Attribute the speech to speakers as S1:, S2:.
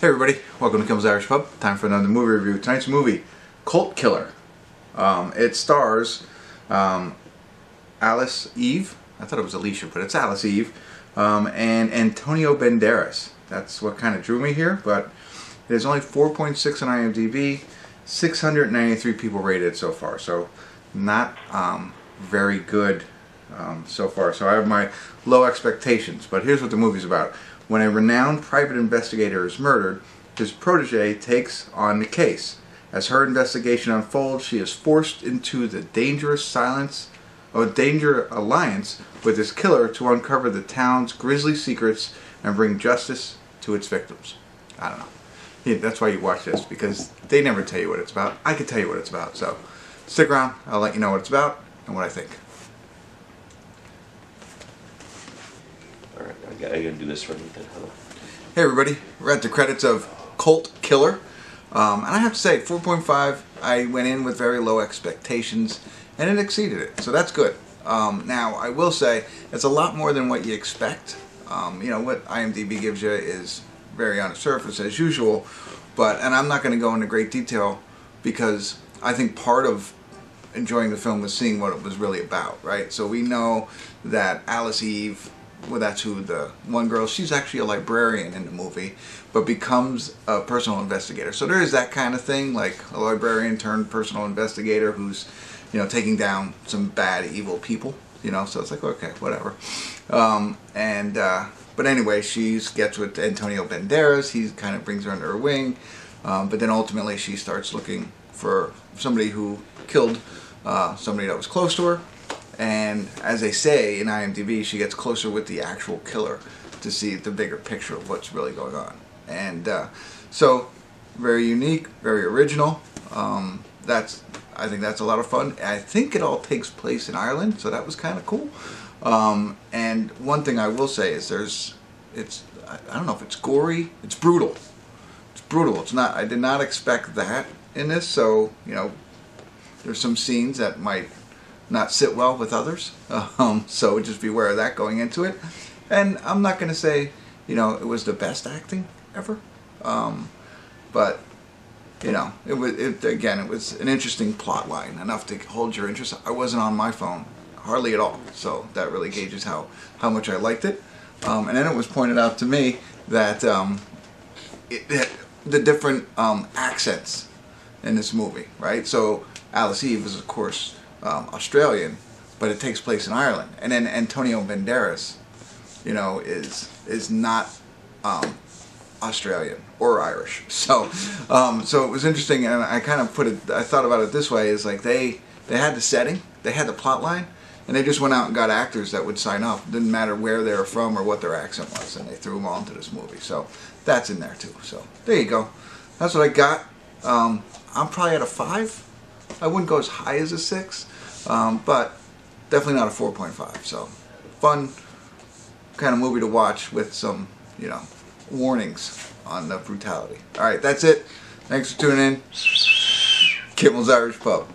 S1: Hey everybody, welcome to Kimmel's Irish Pub. Time for another movie review. Tonight's movie, Cult Killer. It stars Alice Eve. I thought it was Alicia, but it's Alice Eve. And Antonio Banderas. That's what kind of drew me here, but it is only 4.6 on IMDb. 693 people rated so far, so not very good so far. So I have my low expectations, but here's what the movie's about. When a renowned private investigator is murdered, his protege takes on the case. As her investigation unfolds, she is forced into the dangerous alliance with his killer to uncover the town's grisly secrets and bring justice to its victims. I don't know. Yeah, that's why you watch this, because they never tell you what it's about. I can tell you what it's about, so stick around. I'll let you know what it's about and what I think.
S2: Alright, I gotta do this for me then.
S1: Hey everybody, we're at the credits of Cult Killer. And I have to say, 4.5, I went in with very low expectations, and it exceeded it, so that's good. Now, I will say, it's a lot more than what you expect. You know, what IMDb gives you is very on the surface, as usual, and I'm not going to go into great detail, because I think part of enjoying the film was seeing what it was really about, right? So we know that Alice Eve, well, that's who the one girl, she's actually a librarian in the movie, but becomes a personal investigator. So there is that kind of thing, like a librarian turned personal investigator who's, you know, taking down some bad, evil people, you know, so it's like, okay, whatever. But anyway, she gets with Antonio Banderas, he kind of brings her under her wing, but then ultimately she starts looking for somebody who killed somebody that was close to her. And as they say in IMDb, she gets closer with the actual killer to see the bigger picture of what's really going on. And so, very unique, very original. I think that's a lot of fun. I think it all takes place in Ireland, so that was kind of cool. And one thing I will say is I don't know if it's gory, it's brutal. It's brutal. It's not. I did not expect that in this, so, you know, there's some scenes that might not sit well with others, so just beware of that going into it. And I'm not going to say, you know, it was the best acting ever, but, you know, it was an interesting plot line, enough to hold your interest. I wasn't on my phone hardly at all, so that really gauges how much I liked it. And then it was pointed out to me that the different accents in this movie, right? So Alice Eve is, of course, Australian, but it takes place in Ireland. And then Antonio Banderas, you know, is not Australian or Irish. So so it was interesting, and I kind of I thought about it this way: is like they had the setting, they had the plot line, and they just went out and got actors that would sign up. Didn't matter where they were from or what their accent was, and they threw them all into this movie. So that's in there too. So there you go. That's what I got. I'm probably at a 5. I wouldn't go as high as a 6, but definitely not a 4.5. So fun kind of movie to watch with some, you know, warnings on the brutality. All right, that's it. Thanks for tuning in. Kimmel's Irish Pub.